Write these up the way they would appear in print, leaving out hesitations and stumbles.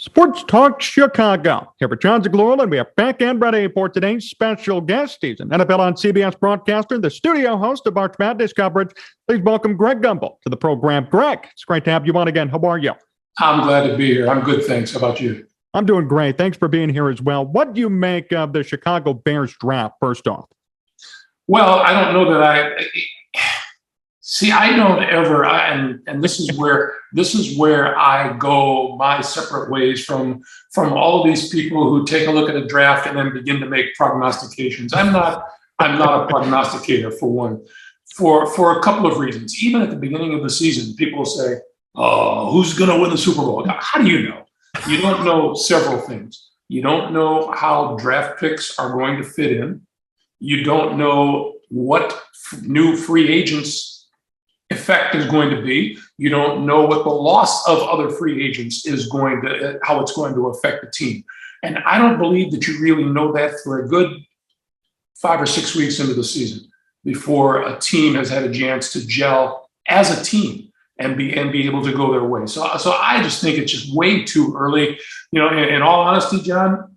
Sports Talk Chicago. Here with Jon Zaghloul, and we are back and ready for today's special guest. He's an NFL on CBS broadcaster, the studio host of March Madness coverage. Please welcome Greg Gumbel to the program. Greg, it's great to have you on again. How are you? I'm glad to be here. I'm good, thanks. How about you? I'm doing great. Thanks for being here as well. What do you make of the Chicago Bears draft, first off? Well, I don't know that I don't ever, and this is where I go my separate ways from all of these people who take a look at a draft and then begin to make prognostications. I'm not a prognosticator, for one, for a couple of reasons. Even at the beginning of the season, people will say, "Oh, who's going to win the Super Bowl?" How do you know? You don't know several things. You don't know how draft picks are going to fit in. You don't know what new free agents effect is going to be. You don't know what the loss of other free agents is how it's going to affect the team. And I don't believe that you really know that for a good 5 or 6 weeks into the season before a team has had a chance to gel as a team and be able to go their way. So I just think it's just way too early. You know, in all honesty, John,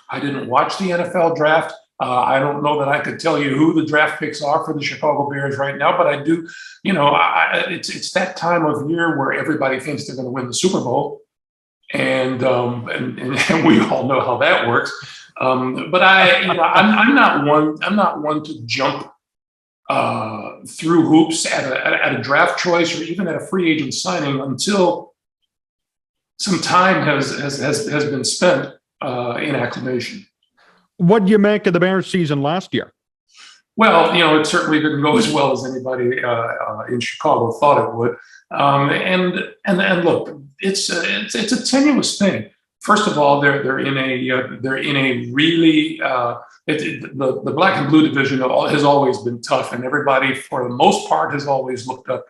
I didn't watch the NFL draft. I don't know that I could tell you who the draft picks are for the Chicago Bears right now, but I do, it's that time of year where everybody thinks they're going to win the Super Bowl. And we all know how that works. But I'm not one to jump through hoops at a draft choice or even at a free agent signing until some time has been spent in acclimation. What do you make of the Bears season last year? Well, it certainly didn't go as well as anybody in Chicago thought it would. And look, it's a tenuous thing. First of all, they're in a really the black and blue division has always been tough, and everybody for the most part has always looked up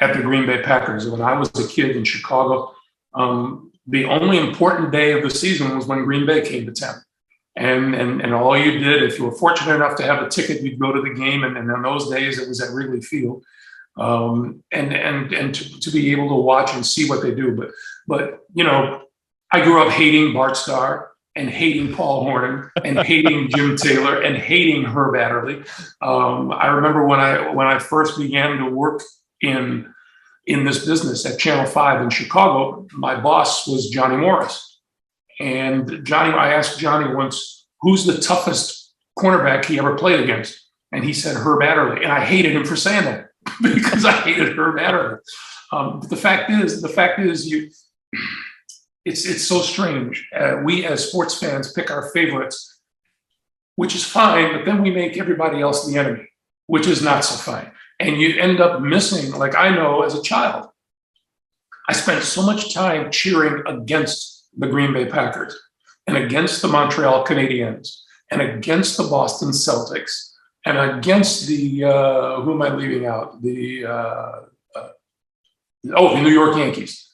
at the Green Bay Packers. When I was a kid in Chicago, the only important day of the season was when Green Bay came to town. And all you did, if you were fortunate enough to have a ticket, you'd go to the game. And in those days, it was at Wrigley Field. And to be able to watch and see what they do. But I grew up hating Bart Starr and hating Paul Hornung and hating Jim Taylor and hating Herb Adderley. I remember when I first began to work in this business at Channel 5 in Chicago, my boss was Johnny Morris. And I asked Johnny once, who's the toughest cornerback he ever played against? And he said Herb Adderley. And I hated him for saying that because I hated Herb Adderley. But the fact is, it's so strange. We as sports fans pick our favorites, which is fine, but then we make everybody else the enemy, which is not so fine. And you end up missing, like I know as a child, I spent so much time cheering against the Green Bay Packers and against the Montreal Canadiens and against the Boston Celtics and against the, who am I leaving out? The New York Yankees,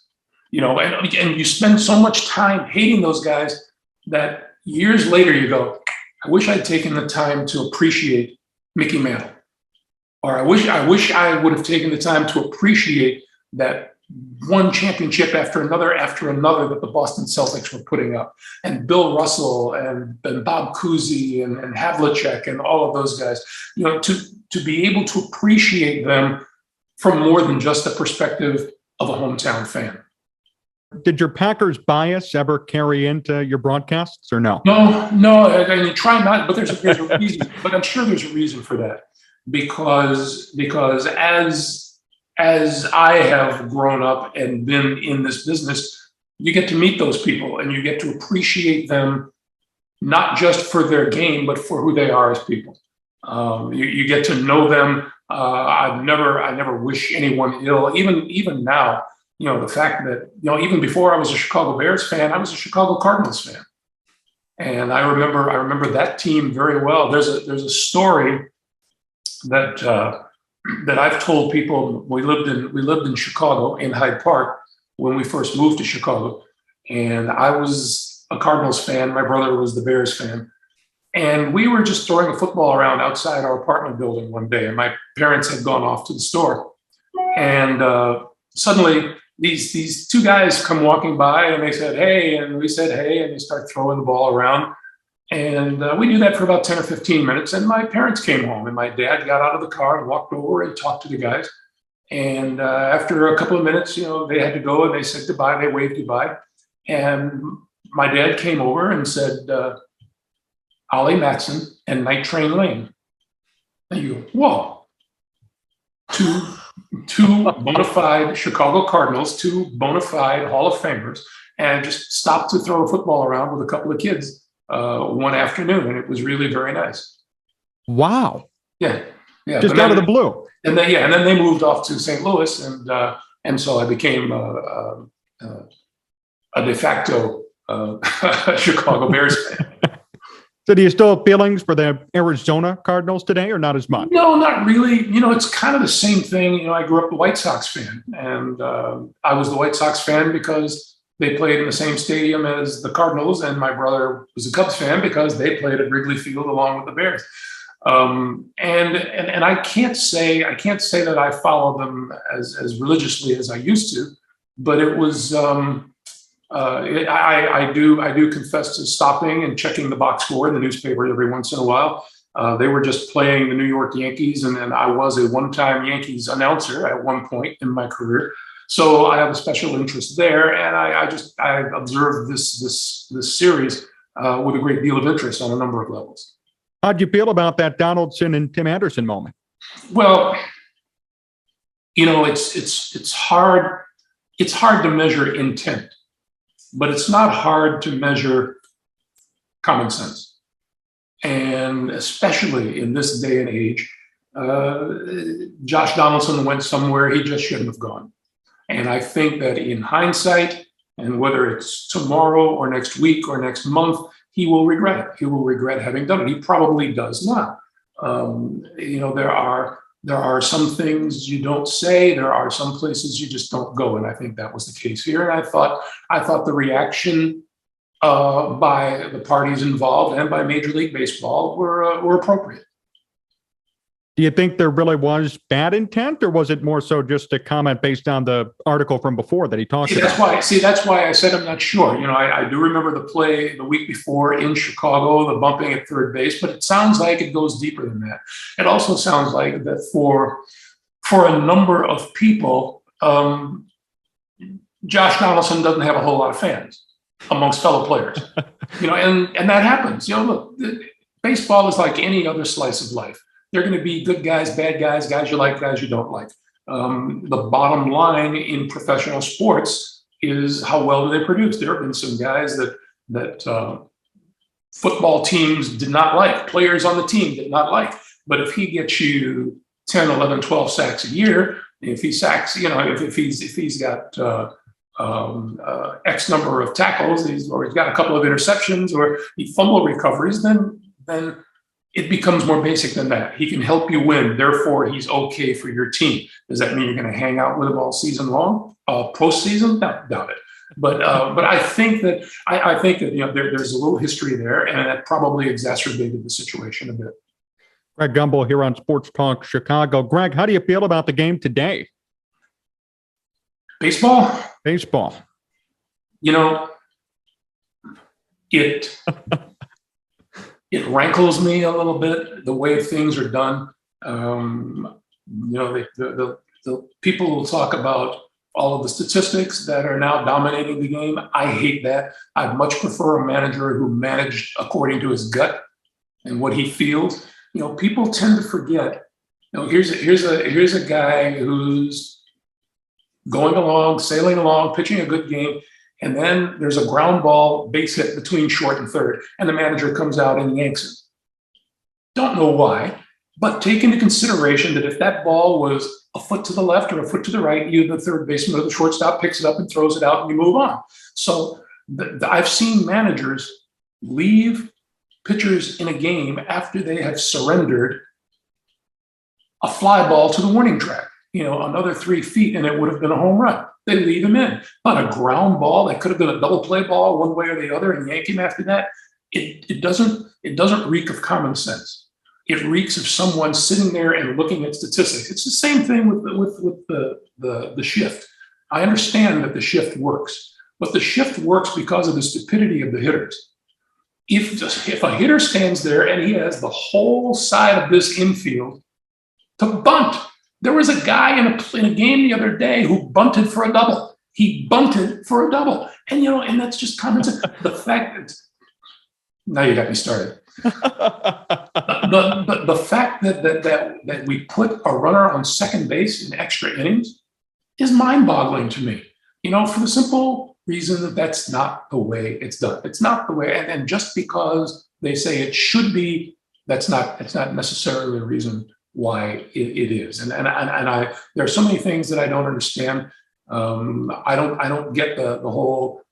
and you spend so much time hating those guys that years later you go, I wish I'd taken the time to appreciate Mickey Mantle. Or I wish I would have taken the time to appreciate that one championship after another that the Boston Celtics were putting up, and Bill Russell and Bob Cousy and Havlicek and all of those guys, to be able to appreciate them from more than just the perspective of a hometown fan. Did your Packers bias ever carry into your broadcasts or no? No, I mean, try not, but there's a reason, but I'm sure there's a reason for that because as I have grown up and been in this business, you get to meet those people and you get to appreciate them, not just for their game, but for who they are as people. You get to know them. I never wish anyone ill. Even now, the fact that, even before I was a Chicago Bears fan, I was a Chicago Cardinals fan. And I remember that team very well. There's a story that I've told people. We lived in Chicago in Hyde Park when we first moved to Chicago, and I was a Cardinals fan. My brother was the Bears fan, and we were just throwing a football around outside our apartment building one day, and my parents had gone off to the store, and suddenly these two guys come walking by and they said, hey, and we said, hey, and they start throwing the ball around. And we did that for about 10 or 15 minutes. And my parents came home and my dad got out of the car and walked over and talked to the guys. And after a couple of minutes, they had to go and they said goodbye. They waved goodbye. And my dad came over and said, Ollie Matson and Night Train Lane. And you go, whoa. Two bona fide Chicago Cardinals, two bona fide Hall of Famers, and just stopped to throw a football around with a couple of kids one afternoon. And it was really very nice. Wow. Yeah. Just out of the blue. And then they moved off to St. Louis, and so I became a de facto Chicago Bears fan. So do you still have feelings for the Arizona Cardinals today, or not as much? No, not really. It's kind of the same thing. I grew up a White Sox fan, and I was the White Sox fan because they played in the same stadium as the Cardinals, and my brother was a Cubs fan because they played at Wrigley Field along with the Bears. And I can't say that I follow them as religiously as I used to, but it was I do confess to stopping and checking the box score in the newspaper every once in a while. They were just playing the New York Yankees, and I was a one-time Yankees announcer at one point in my career, so I have a special interest there, and I observed this series with a great deal of interest on a number of levels. How'd you feel about that Donaldson and Tim Anderson moment? Well, it's hard. It's hard to measure intent, but it's not hard to measure common sense. And especially in this day and age, Josh Donaldson went somewhere he just shouldn't have gone. And I think that in hindsight, and whether it's tomorrow or next week or next month, he will regret it. He will regret having done it. He probably does not. There are some things you don't say. There are some places you just don't go, and I think that was the case here. And I thought the reaction by the parties involved and by Major League Baseball were appropriate. Do you think there really was bad intent, or was it more so just a comment based on the article from before that he talked about? That's why I said I'm not sure. I do remember the play the week before in Chicago, the bumping at third base, but it sounds like it goes deeper than that. It also sounds like that for a number of people, Josh Donaldson doesn't have a whole lot of fans amongst fellow players. And that happens. Look, baseball is like any other slice of life. They're going to be good guys, bad guys, guys you like, guys you don't like. The bottom line in professional sports is how well do they produce. There have been some guys that football teams did not like, players on the team did not like. But if he gets you 10, 11, 12 sacks a year, if he sacks, if he's got X number of tackles, or he's got a couple of interceptions, or he fumble recoveries, then it becomes more basic than that. He can help you win. Therefore, he's okay for your team. Does that mean you're going to hang out with him all season long? Postseason? No, doubt it. But I think that there's a little history there, and that probably exacerbated the situation a bit. Greg Gumbel here on Sports Talk Chicago. Greg, how do you feel about the game today? Baseball. It rankles me a little bit the way things are done. The people will talk about all of the statistics that are now dominating the game. I hate that. I'd much prefer a manager who managed according to his gut and what he feels. People tend to forget. Here's a guy who's going along, sailing along, pitching a good game. And then there's a ground ball base hit between short and third, and the manager comes out and yanks it. Don't know why, but take into consideration that if that ball was a foot to the left or a foot to the right, the third baseman or the shortstop picks it up and throws it out and you move on. So I've seen managers leave pitchers in a game after they have surrendered a fly ball to the warning track, another 3 feet, and it would have been a home run. They leave him in. But a ground ball that could have been a double play ball one way or the other and yank him after that, it doesn't reek of common sense. It reeks of someone sitting there and looking at statistics. It's the same thing with the shift. I understand that the shift works, but the shift works because of the stupidity of the hitters. If a hitter stands there and he has the whole side of this infield to bunt, there was a guy in a game the other day who bunted for a double. He bunted for a double, and that's just common sense. The fact that now you got me started. the fact that we put a runner on second base in extra innings is mind-boggling to me. For the simple reason that that's not the way it's done. It's not the way, and just because they say it should be, it's not necessarily the reason why it is. And there are so many things that I don't understand. I don't get the whole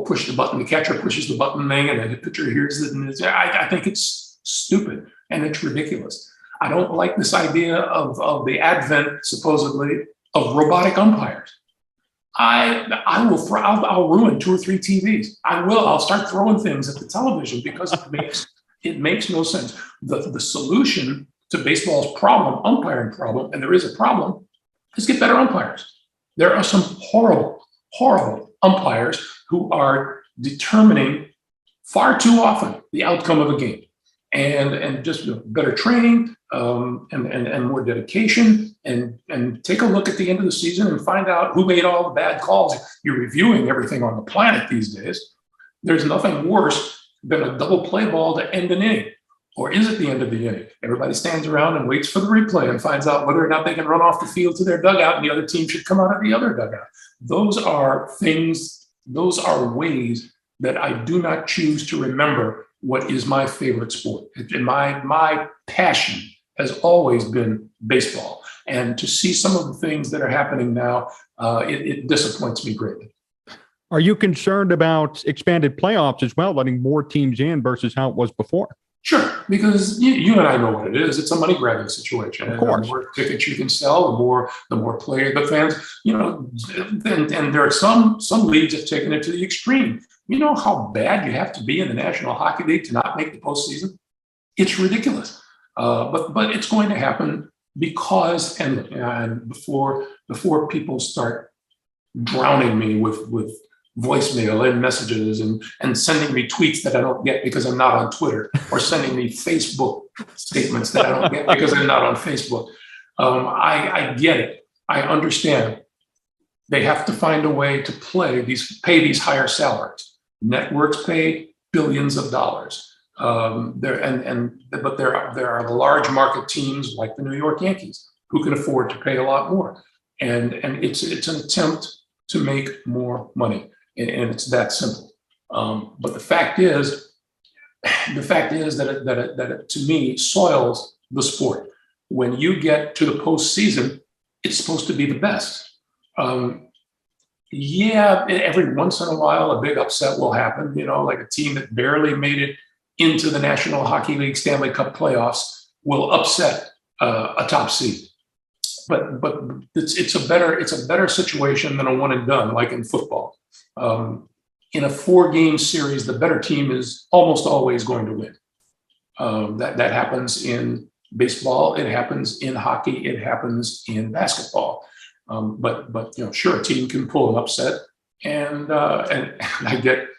push the button, the catcher pushes the button thing, and then the pitcher hears it. And I think it's stupid and it's ridiculous. I don't like this idea of the advent, supposedly, of robotic umpires. I'll ruin 2 or 3 TVs. I'll start throwing things at the television because it makes no sense. The solution to baseball's umpiring problem, and there is a problem, is get better umpires. There are some horrible, horrible umpires who are determining far too often the outcome of a game, and just better training and more dedication, and take a look at the end of the season and find out who made all the bad calls. You're reviewing everything on the planet these days. There's nothing worse than a double play ball to end an inning. Or is it the end of the inning? Everybody stands around and waits for the replay and finds out whether or not they can run off the field to their dugout and the other team should come out of the other dugout. Those are ways that I do not choose to remember what is my favorite sport. And my passion has always been baseball. And to see some of the things that are happening now, it disappoints me greatly. Are you concerned about expanded playoffs as well, letting more teams in versus how it was before? Sure, because you and I know what it is. It's a money grabbing situation. Of course. The more tickets you can sell, the more the fans, and there are some leagues have taken it to the extreme. You know how bad you have to be in the National Hockey League to not make the postseason? It's ridiculous. But it's going to happen because, and before people start drowning me with voicemail and messages and sending me tweets that I don't get because I'm not on Twitter, or sending me Facebook statements that I don't get because I'm not on Facebook. I get it. I understand. They have to find a way to pay these higher salaries. Networks pay billions of dollars. But there are the large market teams like the New York Yankees who can afford to pay a lot more. And it's an attempt to make more money. And it's that simple. But the fact is that it, to me, soils the sport. When you get to the postseason, it's supposed to be the best. Every once in a while, a big upset will happen. Like a team that barely made it into the National Hockey League Stanley Cup playoffs will upset a top seed. But it's a better situation than a one and done, like in football. In a 4-game series, the better team is almost always going to win. That happens in baseball. It happens in hockey. It happens in basketball. But sure, a team can pull an upset, and I get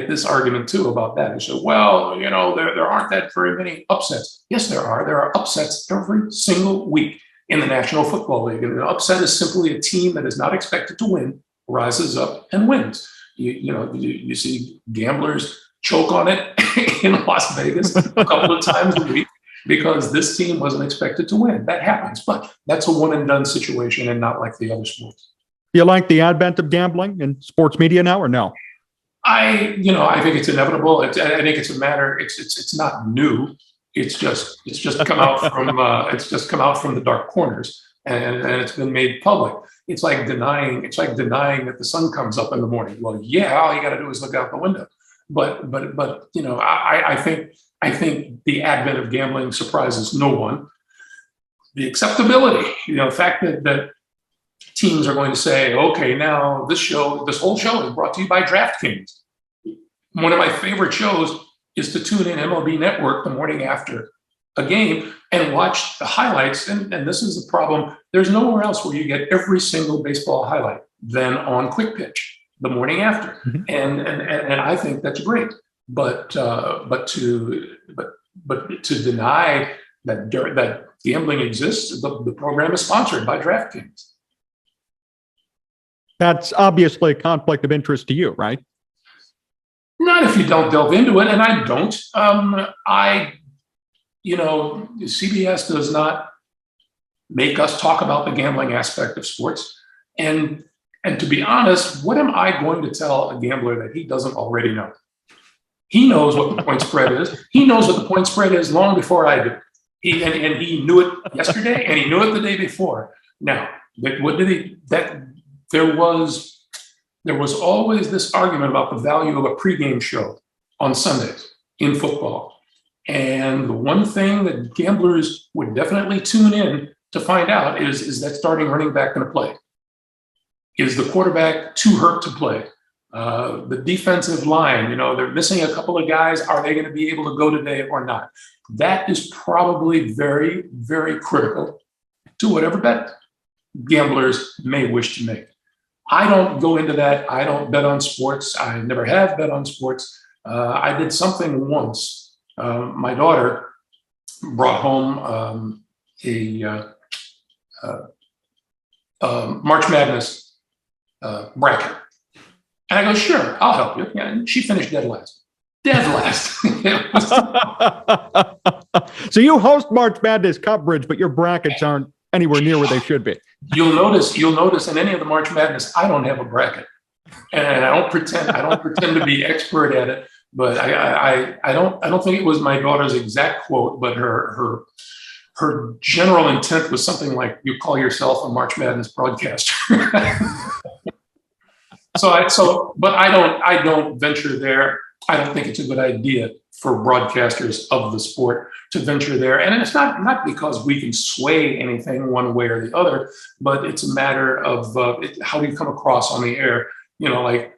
this argument too about that. They say, well, there aren't that very many upsets. Yes, there are. There are upsets every single week in the National Football League. And an upset is simply a team that is not expected to win rises up and wins. You see gamblers choke on it in Las Vegas a couple of times a week because this team wasn't expected to win. That happens, but that's a one and done situation and not like the other sports. Do you like the advent of gambling in sports media now, or no? I think it's inevitable. I think it's a matter. It's not new. It's just come out from the dark corners, and it's been made public. It's like denying that the sun comes up in the morning. Well, yeah, all you got to do is look out the window. But I think the advent of gambling surprises no one. The acceptability, the fact that teams are going to say, okay, now this whole show is brought to you by DraftKings. One of my favorite shows is to tune in MLB Network the morning after a game and watch the highlights. And this is the problem. There's nowhere else where you get every single baseball highlight. than on quick pitch the morning after. Mhm. And I think that's great. But to deny that gambling exists, the program is sponsored by DraftKings. That's obviously a conflict of interest to you, right? Not if you don't delve into it, and I don't. CBS does not make us talk about the gambling aspect of sports. And to be honest, what am I going to tell a gambler that he doesn't already know? He knows what the point spread is. He knows what the point spread is long before I do. He knew it yesterday, and he knew it the day before. Now, what did he? There was always this argument about the value of a pregame show on Sundays in football. And the one thing that gamblers would definitely tune in to find out is that starting running back going to play? Is the quarterback too hurt to play? The defensive line, they're missing a couple of guys. Are they going to be able to go today or not? That is probably very, very critical to whatever bet gamblers may wish to make. I don't go into that. I don't bet on sports. I never have bet on sports. I did something once. My daughter brought home a March Madness bracket. And I go, sure, I'll help you. Yeah, and she finished dead last. Dead last. So you host March Madness coverage, but your brackets aren't anywhere near where they should be. You'll notice in any of the March Madness, I don't have a bracket. And I don't pretend to be expert at it, but I don't think it was my daughter's exact quote, but her general intent was something like, you call yourself a March Madness broadcaster. But I don't venture there. I don't think it's a good idea for broadcasters of the sport to venture there. And it's not because we can sway anything one way or the other, but it's a matter of how do you come across on the air? Like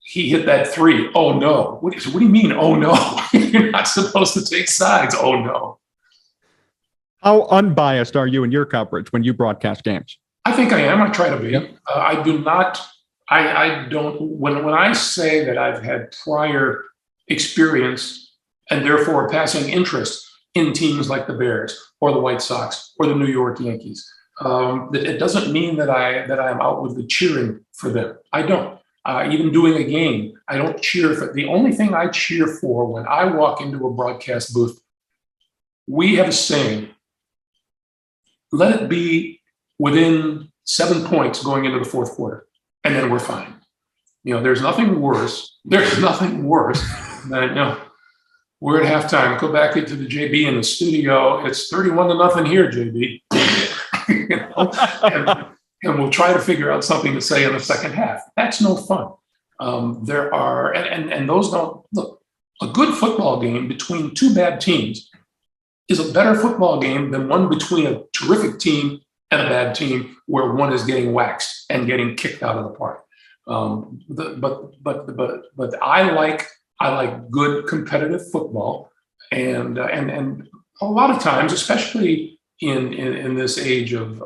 he hit that three. Oh no. What do you mean? Oh no, you're not supposed to take sides. Oh no. How unbiased are you in your coverage when you broadcast games? I think I am. I try to be. I do not. I don't. When I say that I've had prior experience and therefore passing interest in teams like the Bears or the White Sox or the New York Yankees, it doesn't mean that I am outwardly cheering for them. I don't. Even doing a game, I don't cheer for. The only thing I cheer for when I walk into a broadcast booth, we have a saying: let it be within 7 points going into the fourth quarter, and then we're fine. There's nothing worse. There's nothing worse than, we're at halftime. Go back into the JB in the studio. It's 31-0 here, JB. And we'll try to figure out something to say in the second half. That's no fun. There are, and those don't look. A good football game between two bad teams is a better football game than one between a terrific team and a bad team where one is getting waxed and getting kicked out of the park. But I like good competitive football, and a lot of times, especially in this age of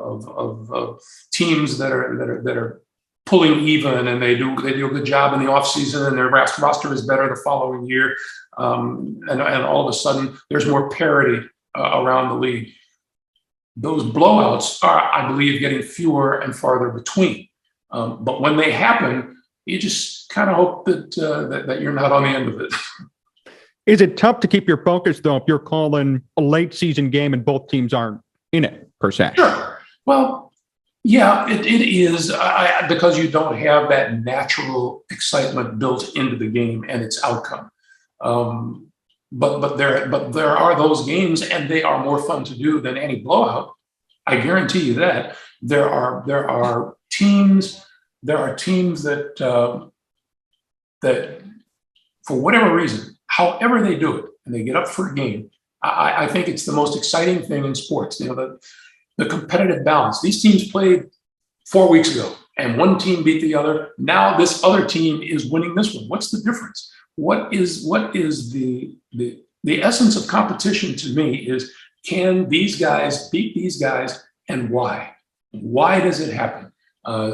teams that are pulling even, and they do a good job in the offseason, and their roster is better the following year, and all of a sudden there's more parity around the league. Those blowouts are, I believe, getting fewer and farther between. But when they happen, you just kind of hope that you're not on the end of it. Is it tough to keep your focus, though, if you're calling a late season game and both teams aren't in it, per se? Sure. Well, yeah, it is because you don't have that natural excitement built into the game and its outcome. But there are those games, and they are more fun to do than any blowout. I guarantee you that. There are teams that for whatever reason, however they do it, and they get up for a game. I think it's the most exciting thing in sports. The competitive balance. These teams played 4 weeks ago, and one team beat the other. Now this other team is winning this one. What's the difference? What is the essence of competition to me is, can these guys beat these guys, and why? Why does it happen?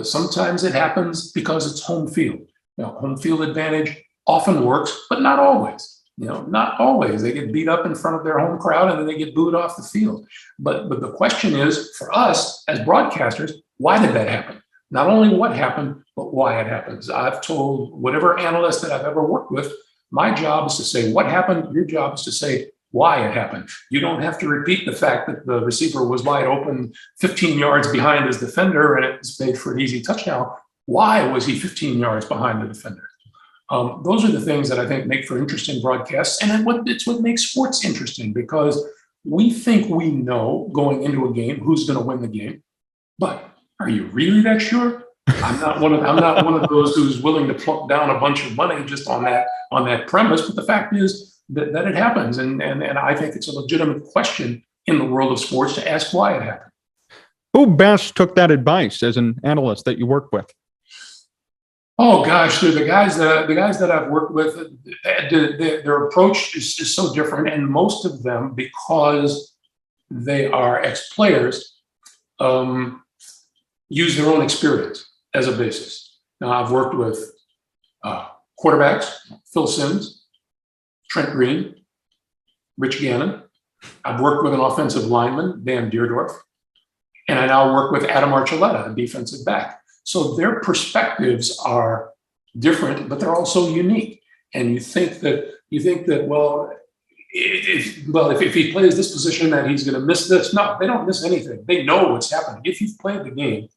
Sometimes it happens because it's home field. Home field advantage often works, but not always. Not always. They get beat up in front of their home crowd and then they get booed off the field. But the question is, for us as broadcasters, why did that happen? Not only what happened, but why it happens. I've told whatever analyst that I've ever worked with, my job is to say what happened. Your job is to say why it happened. You don't have to repeat the fact that the receiver was wide open 15 yards behind his defender and it was made for an easy touchdown. Why was he 15 yards behind the defender? Those are the things that I think make for interesting broadcasts. And it's what makes sports interesting, because we think we know going into a game who's going to win the game. But are you really that sure? I'm not one of those who's willing to plunk down a bunch of money just on that premise. But the fact is that it happens. And I think it's a legitimate question in the world of sports to ask why it happened. Who best took that advice as an analyst that you work with? Oh gosh, the guys that I've worked with, their approach is so different, and most of them, because they are ex-players, use their own experience as a basis. Now, I've worked with quarterbacks, Phil Simms, Trent Green, Rich Gannon. I've worked with an offensive lineman, Dan Deerdorf, and I now work with Adam Archuleta, a defensive back. So their perspectives are different, but they're also unique. And you think that if he plays this position, that he's going to miss this. No, they don't miss anything. They know what's happening. If you've played the game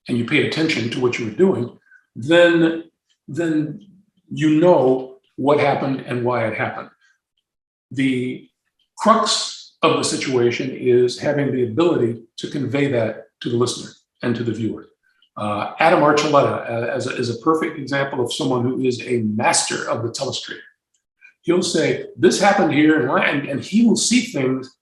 and you paid attention to what you were doing, then you know what happened and why it happened. The crux of the situation is having the ability to convey that to the listener and to the viewer. Adam Archuleta is a perfect example of someone who is a master of the telestrator. He'll say, this happened here, and he will see things.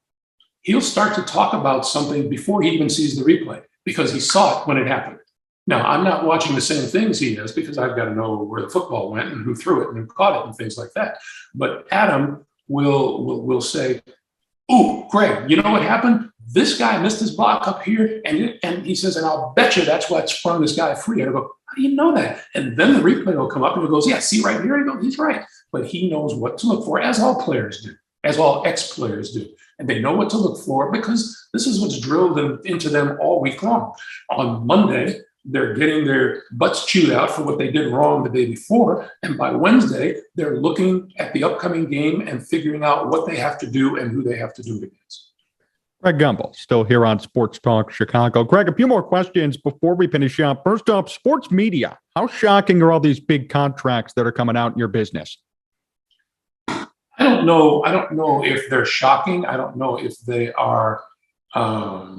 He'll start to talk about something before he even sees the replay, because he saw it when it happened. Now, I'm not watching the same things he is, because I've got to know where the football went and who threw it and who caught it and things like that. But Adam will say, "Ooh, Greg, you know what happened? This guy missed his block up here," and he says, "and I'll bet you that's what sprung this guy free." And I go, "How do you know that?" And then the replay will come up and he goes, "Yeah, see right here?" I go, "He's right." But he knows what to look for, as all players do, as all ex-players do. And they know what to look for because this is what's drilled into them all week long. On Monday, they're getting their butts chewed out for what they did wrong the day before. And by Wednesday, they're looking at the upcoming game and figuring out what they have to do and who they have to do it against. Greg Gumbel, still here on Sports Talk Chicago. Greg, a few more questions before we finish up. First off, sports media. How shocking are all these big contracts that are coming out in your business? I don't know if they're shocking. I don't know if they are a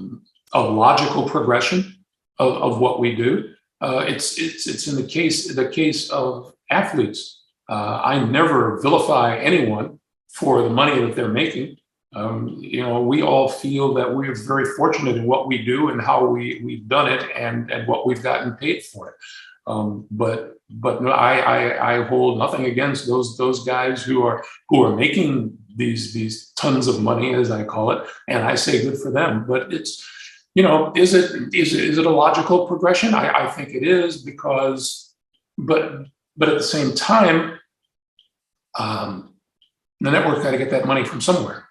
logical progression of what we do. It's in the case of athletes. I never vilify anyone for the money that they're making. We all feel that we're very fortunate in what we do and how we've done it and what we've gotten paid for it. But no, I hold nothing against those guys who are making these tons of money, as I call it, and I say good for them. But it's, is it a logical progression? I think it is, because, but at the same time, the network got to get that money from somewhere.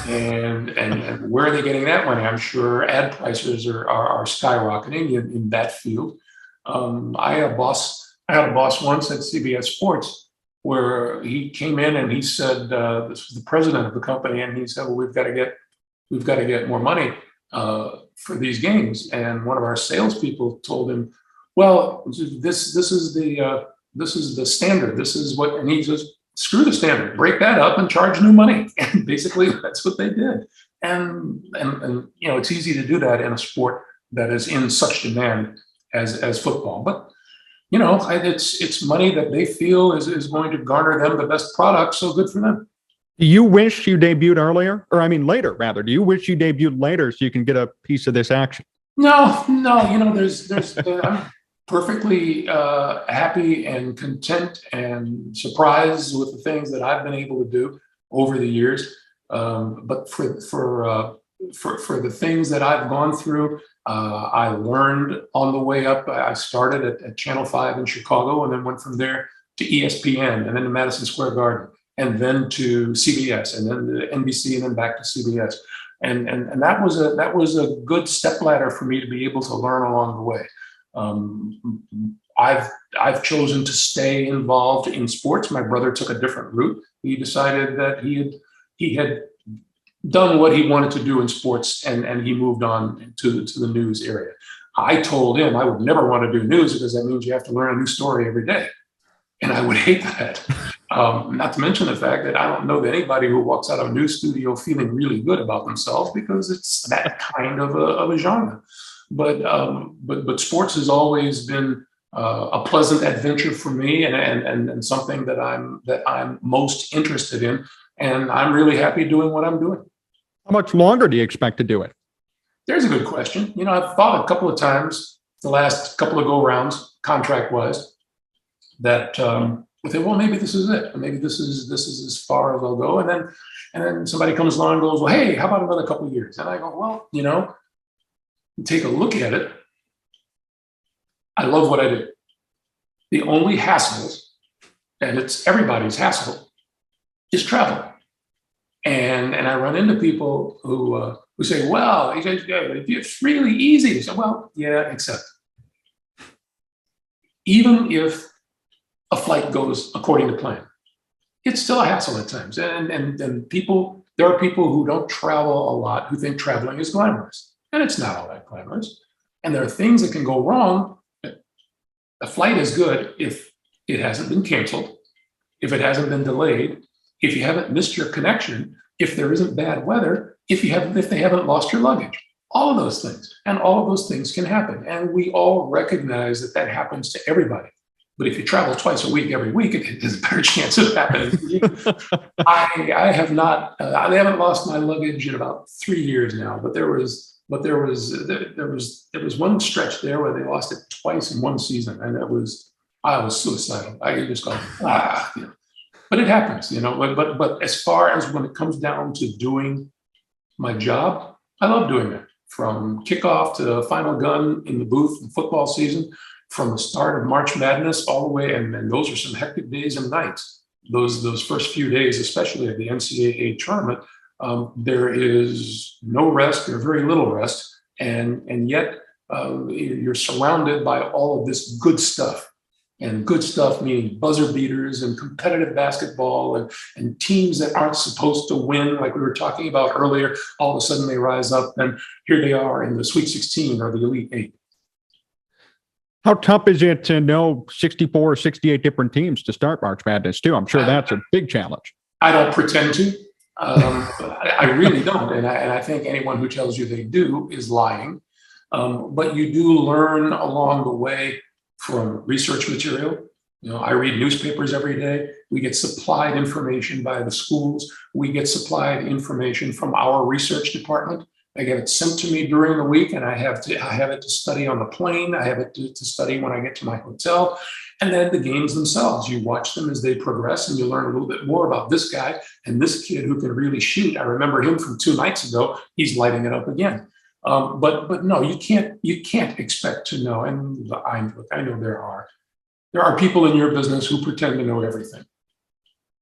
And where are they getting that money? I'm sure ad prices are skyrocketing in that field. I had a boss once at CBS Sports where he came in and he said, this was the president of the company, and he said, "Well, we've got to get more money for these games." And one of our salespeople told him, "Well, this is the standard. This is what," and he says, "Screw the standard, break that up and charge new money." And basically that's what they did. And it's easy to do that in a sport that is in such demand as football. But it's money that they feel is going to garner them the best product. So good for them. Do you wish you debuted earlier, later rather? Do you wish you debuted later so you can get a piece of this action? No. There's I'm perfectly happy and content and surprised with the things that I've been able to do over the years. But for the things that I've gone through, I learned on the way up. I started at Channel 5 in Chicago and then went from there to ESPN and then to Madison Square Garden and then to CBS and then to NBC and then back to CBS. And that was a good stepladder for me to be able to learn along the way. I've chosen to stay involved in sports. My brother took a different route. He decided that he had done what he wanted to do in sports, and he moved on to the news area. I told him I would never want to do news because that means you have to learn a new story every day, and I would hate that. Not to mention the fact that I don't know that anybody who walks out of a news studio feeling really good about themselves because it's that kind of a genre. But sports has always been a pleasant adventure for me, and something that I'm most interested in, and I'm really happy doing what I'm doing. How much longer do you expect to do it? There's a good question. I've thought a couple of times the last couple of go-rounds, contract-wise, that I think, well, maybe this is it. Maybe this is as far as I'll go. And then somebody comes along and goes, well, hey, how about another couple of years? And I go, well, take a look at it. I love what I do. The only hassles, and it's everybody's hassle, is travel. And I run into people who say, well, it's really easy. So, well, yeah, except even if a flight goes according to plan, it's still a hassle at times. And there are people who don't travel a lot who think traveling is glamorous. And it's not all that glamorous. And there are things that can go wrong. A flight is good if it hasn't been canceled, if it hasn't been delayed, if you haven't missed your connection, if there isn't bad weather, if they haven't lost your luggage, all of those things. And all of those things can happen. And we all recognize that happens to everybody. But if you travel twice a week, every week, there's a better chance of happening to you. I have not. I haven't lost my luggage in about 3 years now. But there was one stretch there where they lost it twice in one season, and I was suicidal. I just go But it happens, But as far as when it comes down to doing my job, I love doing it. From kickoff to final gun in the booth in football season, from the start of March Madness all the way, and those are some hectic days and nights. Those first few days, especially of the NCAA tournament, there is no rest, there's very little rest, and yet you're surrounded by all of this good stuff. And good stuff meaning buzzer beaters and competitive basketball and teams that aren't supposed to win, like we were talking about earlier. All of a sudden they rise up, and here they are in the Sweet 16 or the Elite 8. How tough is it to know 64 or 68 different teams to start March Madness, too? I'm sure that's a big challenge. I don't pretend to. I really don't. And I think anyone who tells you they do is lying. But you do learn along the way from research material. I read newspapers every day. We get supplied information by the schools. We get supplied information from our research department. I get it sent to me during the week, and I have it to study on the plane. I have it to study when I get to my hotel. And then the games themselves, you watch them as they progress, and you learn a little bit more about this guy and this kid who can really shoot. I remember him from 2 nights ago. He's lighting it up again. But no, you can't expect to know. And I know there are people in your business who pretend to know everything.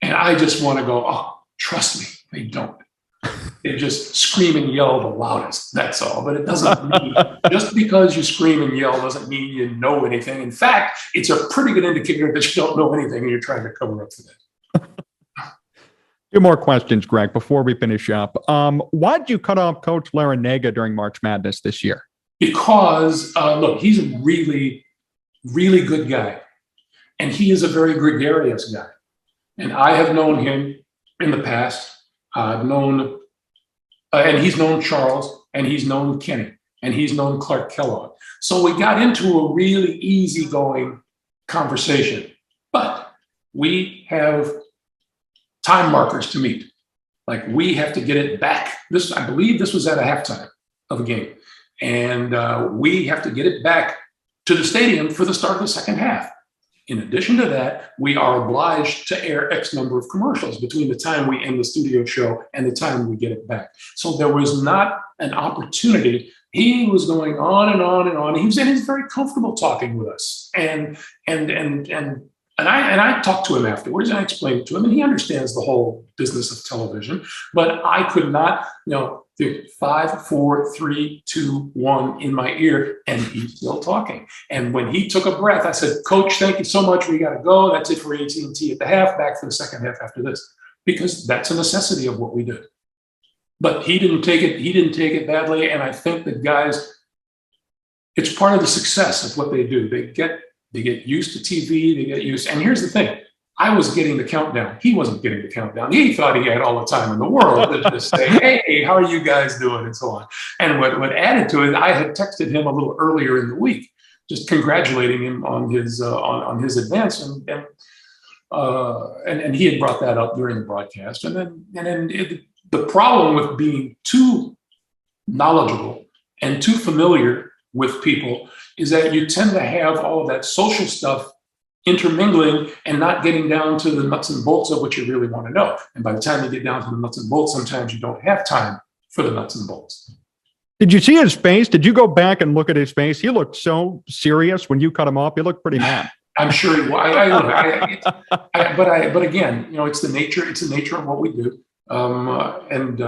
And I just want to go, oh, trust me, they don't. They just scream and yell the loudest. That's all. But it doesn't mean, just because you scream and yell doesn't mean you know anything. In fact, it's a pretty good indicator that you don't know anything and you're trying to cover up for that. 2 more questions, Greg, before we finish up. Why did you cut off Coach Larinaga during March Madness this year? Because, look, he's a really, really good guy. And he is a very gregarious guy. And I have known him in the past. I've known, and he's known Charles, and he's known Kenny, and he's known Clark Kellogg. So we got into a really easygoing conversation. But we have time markers to meet. Like, we have to get it back. I believe this was at a halftime of a game. And we have to get it back to the stadium for the start of the second half. In addition to that, we are obliged to air X number of commercials between the time we end the studio show and the time we get it back. So there was not an opportunity he was going on and on and on. He was very comfortable talking with us, and I talked to him afterwards, and I explained it to him, and he understands the whole business of television. But I could not, do 5, 4, 3, 2, 1 in my ear, and he's still talking. And when he took a breath, I said, "Coach, thank you so much. We got to go. That's it for AT&T at the half. Back for the second half after this," because that's a necessity of what we do. But he didn't take it. He didn't take it badly, and I think that guys, it's part of the success of what they do. They get used to TV. They get used. And here's the thing: I was getting the countdown. He wasn't getting the countdown. He thought he had all the time in the world to just say, "Hey, how are you guys doing?" and so on. And what added to it, I had texted him a little earlier in the week, just congratulating him on his advance, and he had brought that up during the broadcast. And then the problem with being too knowledgeable and too familiar with people is that you tend to have all of that social stuff intermingling and not getting down to the nuts and bolts of what you really want to know. And by the time you get down to the nuts and bolts, sometimes you don't have time for the nuts and bolts. Did you see his face? Did you go back and look at his face? He looked so serious when you cut hम off. He looked pretty mad. I'm sure he was. But again, it's the nature. It's the nature of what we do. And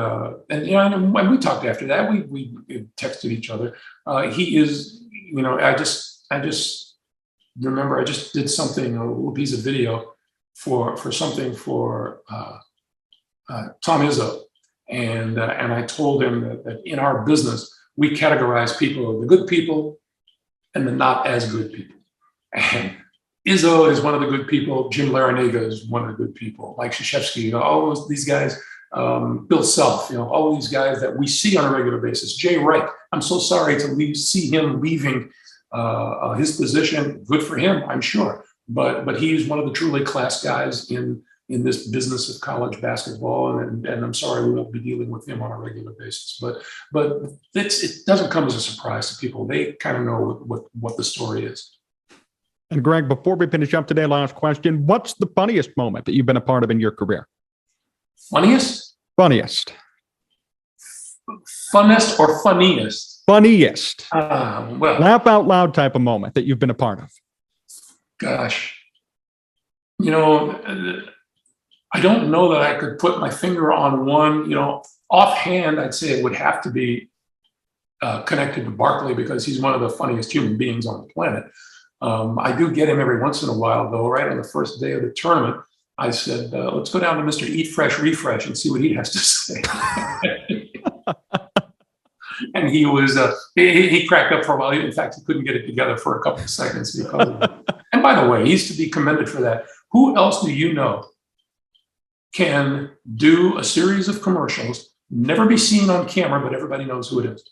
when we talked after that, we texted each other. He is, I just remember I just did something, a little piece of video for something for Tom Izzo, and I told him that in our business we categorize people, the good people and the not as good people. And Izzo is one of the good people. Jim Larinaga is one of the good people. Mike Krzyzewski, all these guys, Bill Self, all these guys that we see on a regular basis. Jay Wright, I'm so sorry to see him leaving his position. Good for him, I'm sure. But he's one of the truly class guys in this business of college basketball, and I'm sorry we won't be dealing with him on a regular basis. But it doesn't come as a surprise to people. They kind of know what the story is. And Greg, before we finish up today, last question: what's the funniest moment that you've been a part of in your career? Funniest? Funniest. Funnest or funniest? Funniest. Well, laugh out loud type of moment that you've been a part of. Gosh, I don't know that I could put my finger on one. Offhand, I'd say it would have to be connected to Barkley, because he's one of the funniest human beings on the planet. I do get him every once in a while, though. Right on the first day of the tournament, I said, let's go down to Mr. Eat Fresh Refresh and see what he has to say. And he was, he cracked up for a while. In fact, he couldn't get it together for a couple of seconds because of it. And by the way, he's to be commended for that. Who else do you know can do a series of commercials, never be seen on camera, but everybody knows who it is?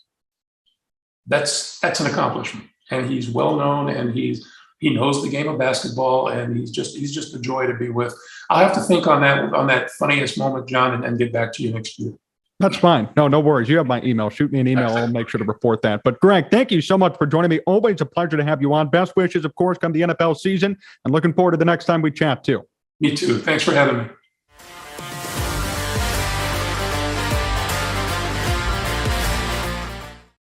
That's an accomplishment. And he's well known, and he knows the game of basketball, and he's just a joy to be with. I'll have to think on that funniest moment, John, and get back to you next year. That's fine. No worries. You have my email. Shoot me an email. I'll make sure to report that. But Greg, thank you so much for joining me. Always a pleasure to have you on. Best wishes, of course, come the NFL season, and looking forward to the next time we chat too. Me too. Thanks for having me.